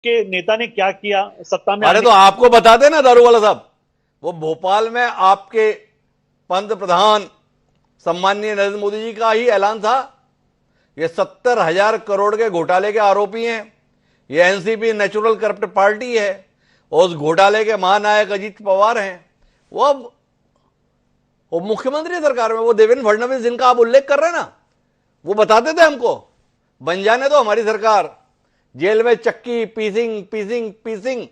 के नेता ने क्या किया सत्ता में अरे आने। तो आपको बता देना दारूवाला साहब, वो भोपाल में आपके पंत प्रधान सम्माननीय नरेंद्र मोदी जी का ही ऐलान था। ये 70,000 करोड़ के घोटाले के आरोपी हैं। ये एनसीपी नेचुरल करप्ट पार्टी है और उस घोटाले के महानायक अजीत पवार हैं। वो अब वो मुख्यमंत्री सरकार में वो देवेंद्र फडणवीस जिनका आप उल्लेख कर रहे हैं ना, वो बताते थे हमको बन जाने दो हमारी सरकार, जेल में चक्की पीसिंग पीसिंग पीसिंग।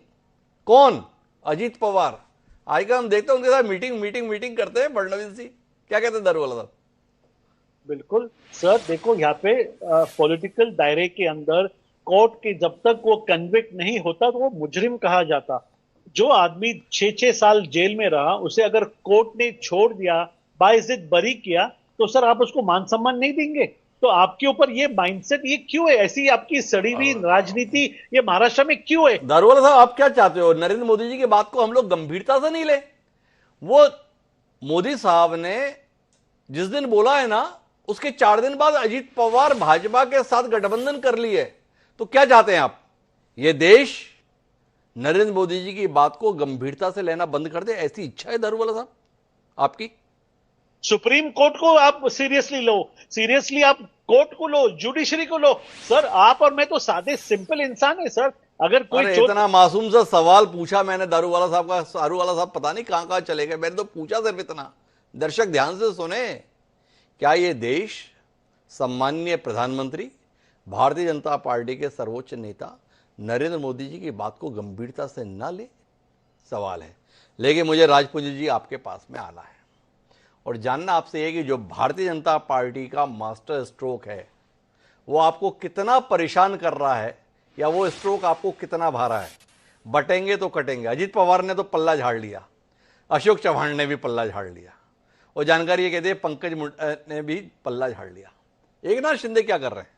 कौन? अजीत पवार। आजकल हम देखते हैं उनके साथ मीटिंग मीटिंग मीटिंग करते हैं फडणवीस जी। क्या कहते हैं दारूवाला साहब? बिल्कुल सर, देखो यहाँ पे पॉलिटिकल दायरे के अंदर कोर्ट के जब तक वो कन्विक्ट नहीं होता तो वो मुजरिम कहा जाता। जो आदमी 6-6 साल जेल में रहा उसे अगर कोर्ट ने छोड़ दिया, बाइज्जत बरी किया, तो सर आप उसको मान सम्मान नहीं देंगे? तो आपके ऊपर ये माइंडसेट ये क्यों है? ऐसी आपकी सड़ी हुई राजनीति ये महाराष्ट्र में क्यों है? दारूवाला साहब आप क्या चाहते हो? नरेंद्र मोदी जी की बात को हम लोग गंभीरता से नहीं ले? वो मोदी साहब ने जिस दिन बोला है ना, उसके 4 दिन बाद अजीत पवार भाजपा के साथ गठबंधन कर लिए। तो क्या चाहते हैं आप? ये देश नरेंद्र मोदी जी की बात को गंभीरता से लेना बंद कर दे, ऐसी इच्छा है दारूवाला साहब आपकी? सुप्रीम कोर्ट को आप सीरियसली लो, सीरियसली आप कोर्ट को लो, जुडिशरी को लो। सर आप और मैं तो सादे सिंपल इंसान है सर। अगर कोई अरे चोर, इतना मासूम सा सवाल पूछा मैंने दारूवाला साहब का, दारूवाला साहब पता नहीं कहां कहां चले गए। मैंने तो पूछा सिर्फ इतना, दर्शक ध्यान से सुने। क्या ये देश सम्माननीय प्रधानमंत्री भारतीय जनता पार्टी के सर्वोच्च नेता नरेंद्र मोदी जी की बात को गंभीरता से न ले? सवाल है। लेकिन मुझे राजपूत जी आपके पास में आना है और जानना आपसे यह कि जो भारतीय जनता पार्टी का मास्टर स्ट्रोक है वो आपको कितना परेशान कर रहा है, या वो स्ट्रोक आपको कितना भारा है? बटेंगे तो कटेंगे। अजीत पवार ने तो पल्ला झाड़ लिया, अशोक चौहान ने भी पल्ला झाड़ लिया, और जानकारी ये कहती है पंकज ने भी पल्ला झाड़ लिया। एकनाथ शिंदे क्या कर रहे हैं?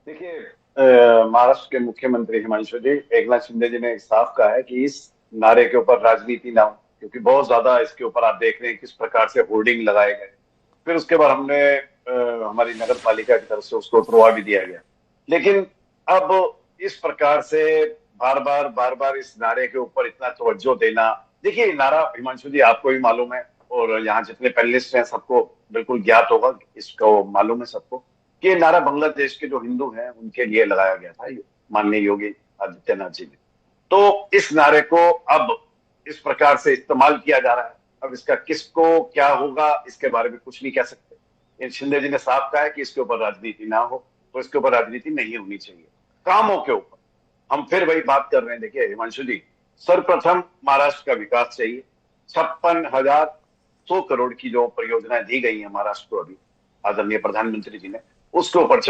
देखिए, महाराष्ट्र के मुख्यमंत्री हिमांशु जी, एकनाथ शिंदे जी ने साफ कहा है कि इस नारे के ऊपर राजनीति ना हो, क्योंकि बहुत ज्यादा इसके ऊपर आप देख रहे हैं किस प्रकार से होर्डिंग लगाए गए। फिर उसके बाद हमने हमारी नगर पालिका की तरफ से उसको उतरवा भी दिया गया। लेकिन अब इस प्रकार से बार बार इस नारे के ऊपर इतना तवज्जो देना, देखिए नारा हिमांशु जी आपको भी मालूम है और यहाँ जितने पैनलिस्ट हैं सबको बिल्कुल ज्ञात होगा, इसको मालूम है सबको कि ये नारा बांग्लादेश के जो हिंदू हैं उनके लिए लगाया गया था, माननीय योगी आदित्यनाथ जी ने। तो इस नारे को अब इस प्रकार से इस्तेमाल किया जा रहा है। अब इसका किसको क्या होगा इसके बारे में कुछ नहीं कह सकते। शिंदे जी ने साफ कहा है कि इसके ऊपर राजनीति ना हो, तो इसके ऊपर राजनीति नहीं होनी चाहिए। कामों के ऊपर हम फिर वही बात कर रहे हैं। देखिए हिमांशु जी, सर्वप्रथम महाराष्ट्र का विकास चाहिए। 56,100 करोड़ की जो परियोजनाएं दी गई है महाराष्ट्र को अभी आदरणीय प्रधानमंत्री जी ने, उसके ऊपर